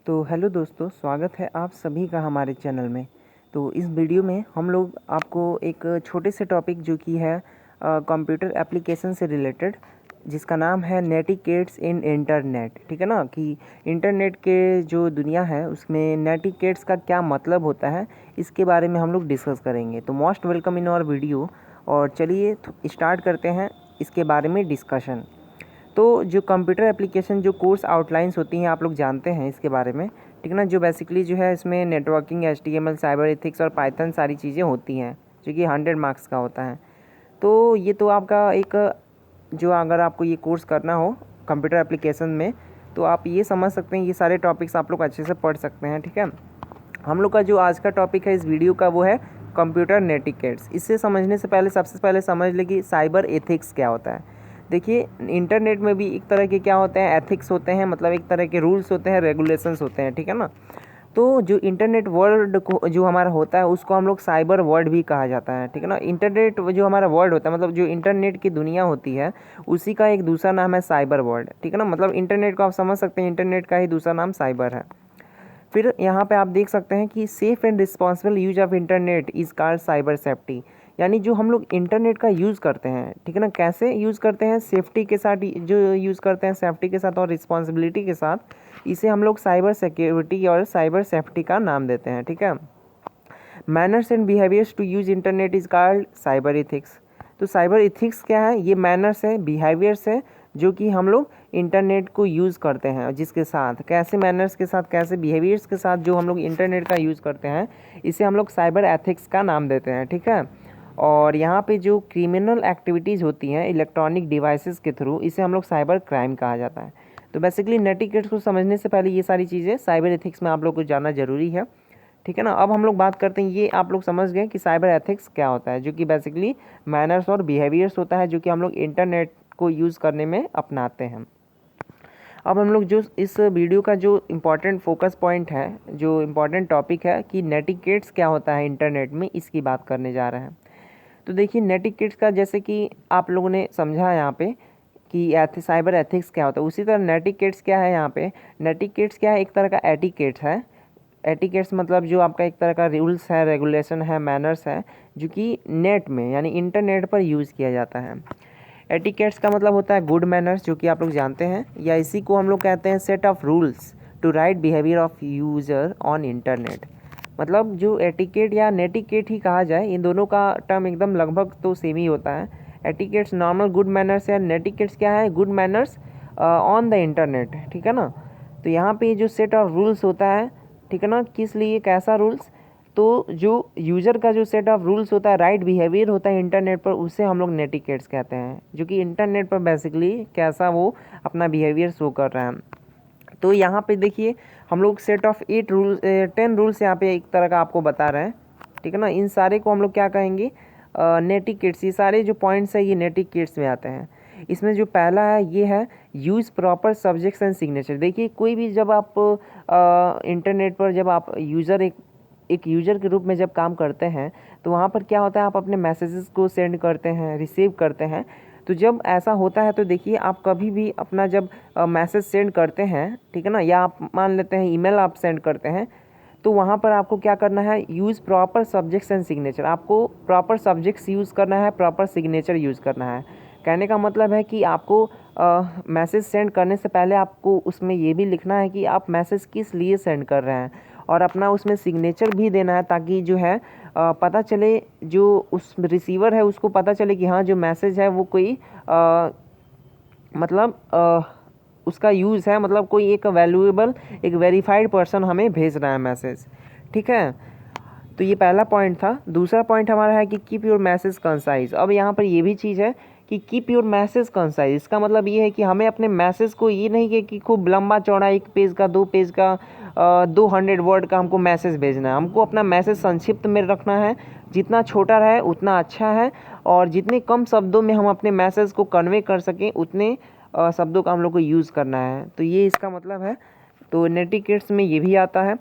तो हेलो दोस्तों, स्वागत है आप सभी का हमारे चैनल में। तो इस वीडियो में हम लोग आपको एक छोटे से टॉपिक जो कि है कंप्यूटर एप्लीकेशन से रिलेटेड, जिसका नाम है नेटिकेट्स इन इंटरनेट। ठीक है ना, कि इंटरनेट के जो दुनिया है उसमें नेटिकेट्स का क्या मतलब होता है, इसके बारे में हम लोग डिस्कस करेंगे। तो most welcome in our video. और चलिए स्टार्ट करते हैं इसके बारे में डिस्कशन। तो जो कंप्यूटर एप्लीकेशन जो कोर्स आउटलाइंस होती हैं आप लोग जानते हैं इसके बारे में, ठीक है ना। जो बेसिकली जो है इसमें नेटवर्किंग, HTML, साइबर एथिक्स और पाइथन सारी चीज़ें होती हैं, जो कि 100 मार्क्स का होता है। तो ये तो आपका एक जो अगर आपको ये कोर्स करना हो कंप्यूटर एप्लीकेशन में, तो आप ये समझ सकते हैं, ये सारे टॉपिक्स आप लोग अच्छे से पढ़ सकते हैं। ठीक है, हम लोग का जो आज का टॉपिक है इस वीडियो का वो है कंप्यूटर नेटिकेट्स। इससे समझने से पहले सबसे पहले समझ ले कि साइबर एथिक्स क्या होता है। देखिए, इंटरनेट में भी एक तरह के क्या होते हैं, एथिक्स होते हैं, मतलब एक तरह के रूल्स होते हैं, रेगुलेशंस होते हैं। ठीक है ना। तो जो इंटरनेट वर्ल्ड को जो हमारा होता है उसको हम लोग साइबर वर्ल्ड भी कहा जाता है। ठीक है ना। इंटरनेट जो हमारा वर्ल्ड होता है, मतलब जो इंटरनेट की दुनिया होती है, उसी का एक दूसरा नाम है साइबर वर्ल्ड। ठीक है ना, मतलब इंटरनेट को आप समझ सकते हैं, इंटरनेट का ही दूसरा नाम साइबर है। फिर यहाँ पे आप देख सकते हैं कि safe and responsible use of internet is called cyber safety. यानी जो हम लोग इंटरनेट का यूज़ करते हैं, ठीक है ना, कैसे यूज़ करते हैं, सेफ्टी के साथ जो यूज़ करते हैं, सेफ्टी के साथ और रिस्पॉन्सिबिलिटी के साथ, इसे हम लोग साइबर सिक्योरिटी और साइबर सेफ्टी का नाम देते हैं। ठीक है। Manners and behaviours to use internet is called cyber ethics. तो साइबर इथिक्स क्या है, ये मैनर्स है, बिहेवियर्स है, जो कि हम लोग इंटरनेट को यूज़ करते हैं, जिसके साथ कैसे मैनर्स के साथ, कैसे बिहेवियर्स के साथ जो हम लोग इंटरनेट का यूज़ करते हैं, इसे हम लोग साइबर एथिक्स का नाम देते हैं। ठीक है। और यहाँ पे जो क्रिमिनल एक्टिविटीज़ होती हैं इलेक्ट्रॉनिक डिवाइसेस के थ्रू, इसे हम लोग साइबर क्राइम कहा जाता है। तो बेसिकली नेटिकेट्स को समझने से पहले ये सारी चीज़ें साइबर एथिक्स में आप लोग को जानना ज़रूरी है। ठीक है ना। अब हम लोग बात करते हैं, ये आप लोग समझ गए कि साइबर एथिक्स क्या होता है, जो कि बेसिकली मैनर्स और बिहेवियर्स होता है, जो कि हम लोग इंटरनेट को यूज़ करने में अपनाते हैं। अब हम लोग जो इस वीडियो का जो इम्पोर्टेंट फोकस पॉइंट है, जो इम्पोर्टेंट टॉपिक है कि नेटिकेट्स क्या होता है इंटरनेट में, इसकी बात करने जा रहे हैं। तो देखिए, नेटिकेट्स का जैसे कि आप लोगों ने समझा यहाँ पे कि साइबर एथिक्स क्या होता है, उसी तरह नेटिकेट्स क्या है। यहाँ पे नेटिकेट्स क्या है, एक तरह का एटिकेट्स है। एटिकेट्स मतलब जो आपका एक तरह का रूल्स है, रेगुलेशन है, मैनर्स है, जो कि नेट में यानी इंटरनेट पर यूज़ किया जाता है। एटिकेट्स का मतलब होता है गुड मैनर्स, जो कि आप लोग जानते हैं, या इसी को हम लोग कहते हैं set of rules to right behaviour of user on internet. मतलब जो एटिकेट या नेटिकेट ही कहा जाए, इन दोनों का टर्म एकदम लगभग तो सेम ही होता है। एटिकेट्स नॉर्मल गुड मैनर्स है, नेटिकेट्स क्या है, good manners on the internet. ठीक है ना। तो यहाँ पे जो सेट ऑफ रूल्स होता है, ठीक है ना, किस लिए, कैसा रूल्स, तो जो यूज़र का जो सेट ऑफ रूल्स होता है, राइट बिहेवियर होता है इंटरनेट पर, उसे हम लोग नेटिकेट्स कहते हैं, जो कि इंटरनेट पर बेसिकली कैसा वो अपना बिहेवियर शो कर रहा है। तो यहाँ पे देखिए, हम लोग सेट ऑफ 10 रूल्स यहाँ पे एक तरह का आपको बता रहे हैं। ठीक है ना। इन सारे को हम लोग क्या कहेंगे, नेटिकेट्स। ये सारे जो पॉइंट्स है ये नेटिकेट्स में आते हैं। इसमें जो पहला है ये है use proper subjects and signature. देखिए, कोई भी जब आप इंटरनेट पर जब आप एक यूज़र के रूप में जब काम करते हैं, तो वहाँ पर क्या होता है, आप अपने मैसेजेस को सेंड करते हैं, रिसीव करते हैं। तो जब ऐसा होता है तो देखिए, आप कभी भी अपना जब मैसेज सेंड करते हैं, ठीक है ना, या आप मान लेते हैं ईमेल आप सेंड करते हैं, तो वहाँ पर आपको क्या करना है, use proper subjects and signature. आपको प्रॉपर सब्जेक्ट्स यूज़ करना है, प्रॉपर सिग्नेचर यूज़ करना है। कहने का मतलब है कि आपको मैसेज सेंड करने से पहले आपको उसमें ये भी लिखना है कि आप मैसेज किस लिए सेंड कर रहे हैं, और अपना उसमें सिग्नेचर भी देना है, ताकि जो है पता चले, जो उस रिसीवर है उसको पता चले कि हाँ, जो मैसेज है वो कोई मतलब उसका यूज़ है, मतलब कोई एक वैल्यूएबल, एक वेरीफाइड पर्सन हमें भेज रहा है मैसेज। ठीक है। तो ये पहला पॉइंट था। दूसरा पॉइंट हमारा है कि कीप योर मैसेज कंसाइज। अब यहाँ पर ये भी चीज़ है कि कीप योर मैसेज कंसाइज। इसका मतलब ये है कि हमें अपने मैसेज को ये नहीं कि खूब लंबा चौड़ा 1 पेज का, 2 पेज का, 200 वर्ड का हमको मैसेज भेजना है। हमको अपना मैसेज संक्षिप्त में रखना है, जितना छोटा रहे उतना अच्छा है, और जितने कम शब्दों में हम अपने मैसेज को कन्वे कर सकें, उतने शब्दों का हम लोग को यूज़ करना है। तो ये इसका मतलब है। तो नेटिकेट्स में ये भी आता है।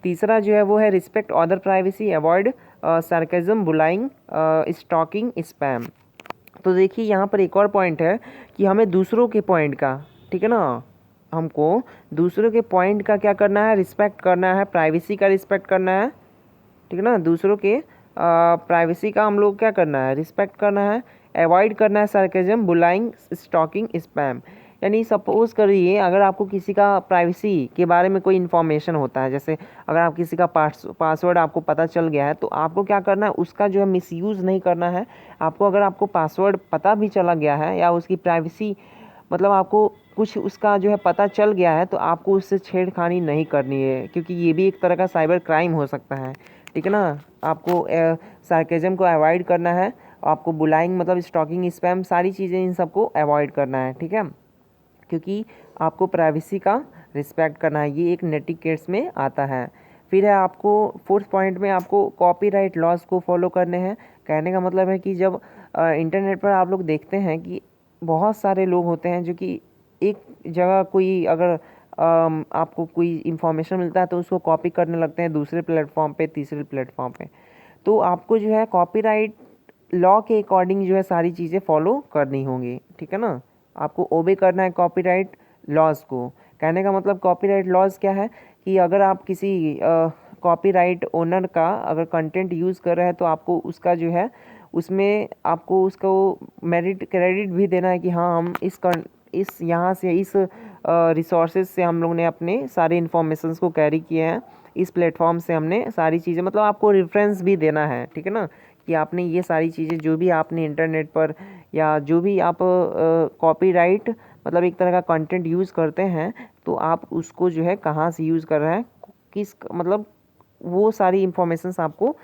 तीसरा जो है वो है respect other privacy, avoid sarcasm, bullying, stalking, spam. तो देखिए, यहाँ पर एक और पॉइंट है कि हमें दूसरों के पॉइंट का, ठीक है ना, हमको दूसरों के पॉइंट का क्या करना है, रिस्पेक्ट करना है, प्राइवेसी का रिस्पेक्ट करना है, ठीक है ना। दूसरों के प्राइवेसी का हम लोग क्या करना है, रिस्पेक्ट करना है, अवॉइड करना है सार्केज्म, बुलाइंग, स्टॉकिंग, स्पैम। यानी सपोज करिए अगर आपको किसी का प्राइवेसी के बारे में कोई इन्फॉर्मेशन होता है, जैसे अगर आप किसी का पासवर्ड आपको पता चल गया है, तो आपको क्या करना है, उसका जो है मिसयूज़ नहीं करना है। आपको अगर आपको पासवर्ड पता भी चला गया है या उसकी प्राइवेसी मतलब आपको कुछ उसका जो है पता चल गया है, तो आपको उससे छेड़खानी नहीं करनी है, क्योंकि ये भी एक तरह का साइबर क्राइम हो सकता है, ठीक है ना। आपको सार्केज्म को अवॉइड करना है, आपको बुलाइंग मतलब स्टॉकिंग, स्पैम, सारी चीज़ें इन सबको अवॉइड करना है, ठीक है, क्योंकि आपको प्राइवेसी का रिस्पेक्ट करना है। ये एक नेटिकेट्स में आता है। फिर है आपको फोर्थ पॉइंट में आपको कॉपीराइट लॉज को फॉलो करने हैं। कहने का मतलब है कि जब इंटरनेट पर आप लोग देखते हैं कि बहुत सारे लोग होते हैं जो कि एक जगह कोई अगर आपको कोई इन्फॉर्मेशन मिलता है तो उसको कॉपी करने लगते हैं दूसरे प्लेटफॉर्म पे, तीसरे प्लेटफॉर्म पे। तो आपको जो है कॉपीराइट लॉ के अकॉर्डिंग जो है सारी चीज़ें फॉलो करनी होंगी, ठीक है ना। आपको ओबे करना है कॉपीराइट लॉज को। कहने का मतलब कॉपीराइट लॉज क्या है कि अगर आप किसी कॉपीराइट ओनर का अगर कंटेंट यूज़ कर रहे हैं तो आपको उसका जो है उसमें आपको उसको मेरिट क्रेडिट भी देना है कि हाँ हम इस यहाँ से इस रिसोर्सेज से हम लोग ने अपने सारे इन्फॉर्मेशंस को कैरी किए हैं, इस प्लेटफॉर्म से हमने सारी चीज़ें मतलब आपको रेफरेंस भी देना है, ठीक है ना, कि आपने ये सारी चीज़ें जो भी आपने इंटरनेट पर या जो भी आप कॉपीराइट मतलब एक तरह का कंटेंट यूज़ करते हैं तो आप उसको जो है कहाँ से यूज़ कर रहे हैं, किस मतलब वो सारी इन्फॉर्मेशंस आपको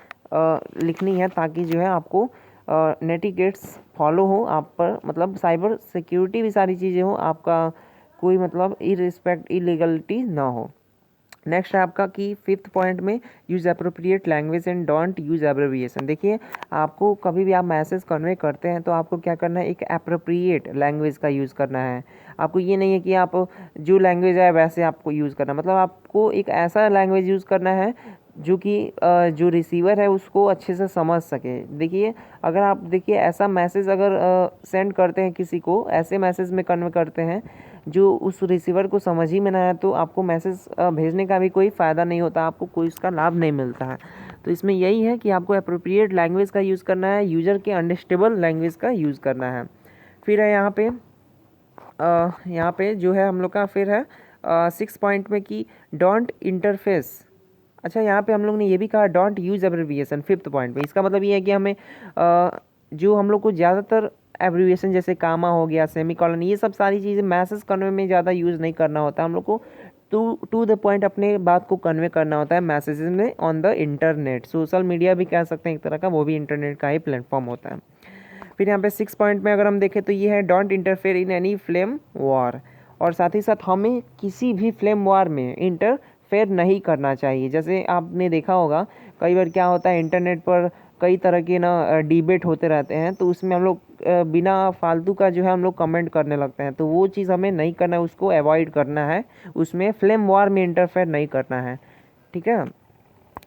लिखनी है, ताकि जो है आपको नेटिकेट्स फॉलो हो आप पर, मतलब साइबर सिक्योरिटी भी सारी चीज़ें हो, आपका कोई मतलब इरिस्पेक्ट इलीगलिटी ना हो। नेक्स्ट है आपका कि फिफ्थ पॉइंट में use appropriate language and don't use abbreviation. देखिए आपको कभी भी आप मैसेज कन्वे करते हैं तो आपको क्या करना है, एक अप्रोप्रिएट लैंग्वेज का यूज़ करना है। आपको ये नहीं है कि आप जो लैंग्वेज है वैसे आपको यूज़ करना, मतलब आपको एक ऐसा लैंग्वेज यूज़ करना है जो कि जो रिसीवर है उसको अच्छे से समझ सके। देखिए अगर आप देखिए ऐसा मैसेज अगर सेंड करते हैं किसी को, ऐसे मैसेज में कन्वे करते हैं जो उस रिसीवर को समझ ही में ना आए, तो आपको मैसेज भेजने का भी कोई फ़ायदा नहीं होता, आपको कोई उसका लाभ नहीं मिलता है। तो इसमें यही है कि आपको अप्रोप्रिएट लैंग्वेज का यूज़ करना है, यूज़र के अंडरस्टेबल लैंग्वेज का यूज़ करना है। फिर है यहाँ पे जो है हम लोग का फिर है 6 पॉइंट में कि डोंट इंटरफेस। अच्छा यहाँ पे हम लोग ने ये भी कहा don't use abbreviation 5th point पे। इसका मतलब ये है कि हमें जो हम लोग को ज़्यादातर एब्रिविएशन जैसे कामा हो गया, सेमीकोलन, ये सब सारी चीज़ें मैसेज कन्वे में ज़्यादा यूज़ नहीं करना होता, हम लोग को टू द पॉइंट अपने बात को कन्वे करना होता है मैसेजेस में on the internet. Social media भी कह सकते हैं एक तरह का, वो भी इंटरनेट का ही प्लेटफॉर्म होता है। फिर यहाँ पे 6 पॉइंट में अगर हम देखें तो ये है don't interfere in any flame war, और साथ ही साथ हमें किसी भी फ्लेम वॉर में इंटरफेयर नहीं करना चाहिए। जैसे आपने देखा होगा कई बार क्या होता है इंटरनेट पर कई तरह के ना डिबेट होते रहते हैं, तो उसमें हम लोग बिना फालतू का जो है हम लोग कमेंट करने लगते हैं, तो वो चीज़ हमें नहीं करना है, उसको अवॉइड करना है, उसमें फ्लेम वॉर में इंटरफेयर नहीं करना है, ठीक है।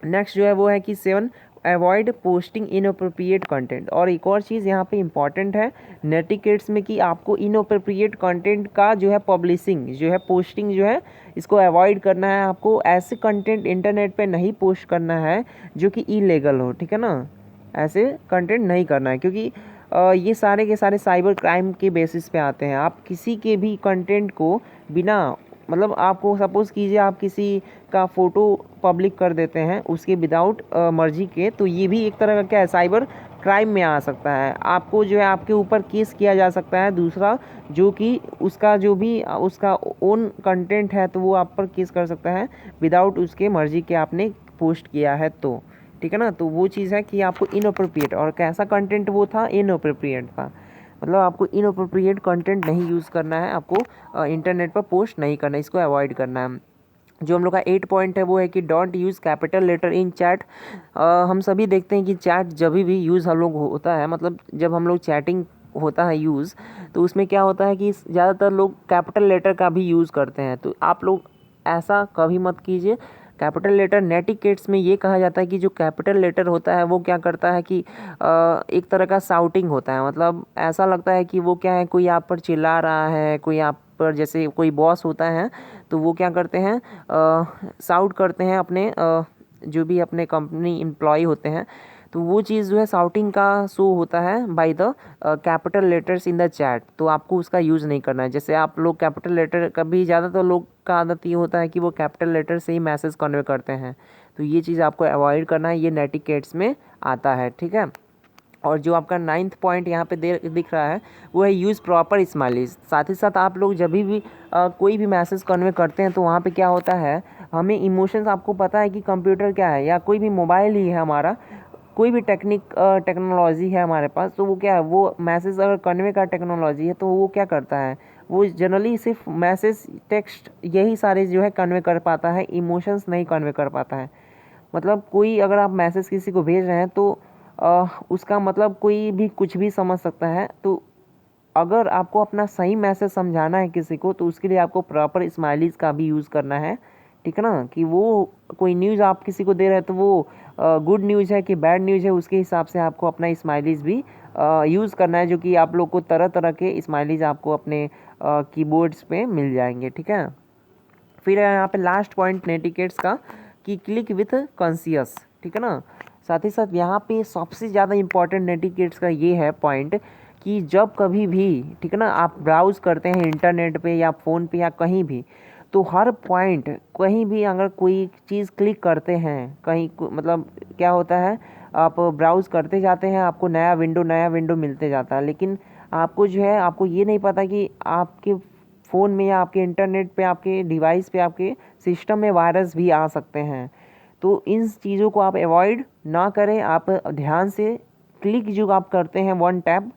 नेक्स्ट जो है वो है कि 7 अवॉइड पोस्टिंग इनअप्रोप्रिएट कंटेंट। और एक और चीज़ यहाँ पे इंपॉर्टेंट है नेटिकेट्स में कि आपको इनअप्रोप्रिएट कंटेंट का जो है पब्लिशिंग जो है पोस्टिंग जो है इसको अवॉइड करना है। आपको ऐसे कंटेंट इंटरनेट पे नहीं पोस्ट करना है जो कि इलीगल हो, ठीक है ना, ऐसे कंटेंट नहीं करना है, क्योंकि ये सारे के सारे साइबर क्राइम के बेसिस पे आते हैं। आप किसी के भी कंटेंट को बिना मतलब आपको सपोज़ कीजिए आप किसी का फ़ोटो पब्लिक कर देते हैं उसके विदाउट मर्जी के, तो ये भी एक तरह का क्या है, साइबर क्राइम में आ सकता है। आपको जो है आपके ऊपर केस किया जा सकता है, दूसरा जो कि उसका जो भी उसका ओन कंटेंट है तो वो आप पर केस कर सकता है विदाउट उसके मर्जी के आपने पोस्ट किया है तो, ठीक है ना। तो वो चीज़ है कि आपको इनअप्रोप्रिएट, और कैसा कंटेंट वो था, इनअप्रोप्रिएट था, मतलब आपको इनअप्रोप्रिएट कंटेंट नहीं यूज़ करना है, आपको इंटरनेट पर पोस्ट नहीं करना है, इसको अवॉइड करना है। जो हम लोग का 8 पॉइंट है वो है कि don't use capital letter in chat. हम सभी देखते हैं कि चैट जब भी यूज़ हम लोग होता है, मतलब जब हम लोग चैटिंग होता है यूज़, तो उसमें क्या होता है कि ज़्यादातर लोग कैपिटल लेटर का भी यूज़ करते हैं, तो आप लोग ऐसा कभी मत कीजिए। कैपिटल लेटर नेटिकेट्स में ये कहा जाता है कि जो कैपिटल लेटर होता है वो क्या करता है कि एक तरह का साउटिंग होता है, मतलब ऐसा लगता है कि वो क्या है, कोई आप पर चिल्ला रहा है, कोई आप पर जैसे कोई बॉस होता है तो वो क्या करते हैं, साउट करते हैं अपने जो भी अपने कंपनी एम्प्लॉय होते हैं, तो वो चीज़ जो है साउटिंग का शो होता है by the capital letters in the chat. तो आपको उसका यूज़ नहीं करना है। जैसे आप लोग कैपिटल लेटर, कभी ज़्यादातर लोग का आदत ये होता है कि वो कैपिटल लेटर से ही मैसेज कन्वे करते हैं, तो ये चीज़ आपको अवॉइड करना है, ये नेटिकेट्स में आता है, ठीक है। और जो आपका 9th पॉइंट यहाँ पे दिख रहा है वो है यूज़ प्रॉपर स्माइलीज। साथ ही साथ आप लोग जब भी कोई भी मैसेज कन्वे करते हैं तो वहाँ पे क्या होता है, हमें इमोशंस, आपको पता है कि कंप्यूटर क्या है या कोई भी मोबाइल ही है हमारा, कोई भी टेक्नोलॉजी है हमारे पास, तो वो क्या है, वो मैसेज अगर कन्वे का टेक्नोलॉजी है तो वो क्या करता है, वो जनरली सिर्फ मैसेज, टेक्स्ट, यही सारे जो है कन्वे कर पाता है, इमोशंस नहीं कन्वे कर पाता है। मतलब कोई अगर आप मैसेज किसी को भेज रहे हैं तो उसका मतलब कोई भी कुछ भी समझ सकता है। तो अगर आपको अपना सही मैसेज समझाना है किसी को तो उसके लिए आपको प्रॉपर स्माइलीज़ का भी यूज़ करना है, ठीक है ना। कि वो कोई न्यूज़ आप किसी को दे रहे हैं तो वो गुड न्यूज़ है कि बैड न्यूज़ है, उसके हिसाब से आपको अपना स्माइलीज़ भी यूज़ करना है, जो कि आप लोग को तरह तरह के स्माइलीज़ आपको अपने कीबोर्ड्स पे मिल जाएंगे, ठीक है। फिर है यहाँ पे लास्ट पॉइंट नेटिकेट्स का कि क्लिक विथ कॉन्शियस, ठीक है ना। साथ ही साथ यहाँ पे सबसे ज़्यादा इम्पॉर्टेंट नेटिकेट्स का ये है पॉइंट कि जब कभी भी, ठीक है ना, आप ब्राउज़ करते हैं इंटरनेट पे या फ़ोन पे या कहीं भी, तो हर पॉइंट, कहीं भी अगर कोई चीज़ क्लिक करते हैं कहीं मतलब क्या होता है, आप ब्राउज़ करते जाते हैं, आपको नया विंडो मिलते जाता है, लेकिन आपको जो है, आपको ये नहीं पता कि आपके फ़ोन में या आपके इंटरनेट पे, आपके डिवाइस पे, आपके सिस्टम में वायरस भी आ सकते हैं। तो इन चीज़ों को आप अवॉइड ना करें। आप ध्यान से क्लिक जो आप करते हैं वन टैप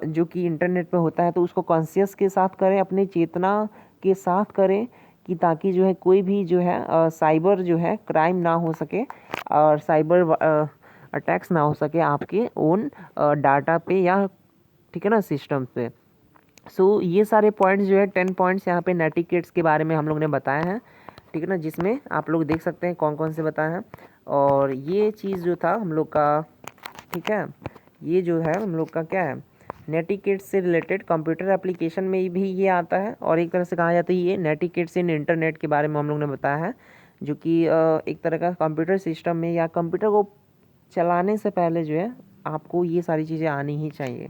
जो कि इंटरनेट पे होता है, तो उसको कॉन्शियस के साथ करें, अपनी चेतना के साथ करें, कि ताकि जो है कोई भी जो है साइबर जो है क्राइम ना हो सके और साइबर अटैक्स ना हो सके आपके ओन डाटा पे या, ठीक है ना, सिस्टम पे। सो ये सारे पॉइंट्स जो है 10 पॉइंट्स यहाँ पे नेटिकेट्स के बारे में हम लोग ने बताए हैं, ठीक है ना, जिसमें आप लोग देख सकते हैं कौन कौन से बताए हैं। और ये चीज़ जो था हम लोग का, ठीक है, ये जो है हम लोग का क्या है, नेटिकेट्स से रिलेटेड कंप्यूटर एप्लीकेशन में भी ये आता है, और एक तरह से कहा जाता है ये नेटिकेट्स इन इंटरनेट के बारे में हम लोग ने बताया है, जो कि एक तरह का कंप्यूटर सिस्टम में या कंप्यूटर को चलाने से पहले जो है आपको ये सारी चीज़ें आनी ही चाहिए।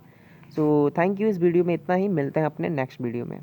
So thank you. इस वीडियो में इतना ही, मिलते हैं अपने नेक्स्ट वीडियो में।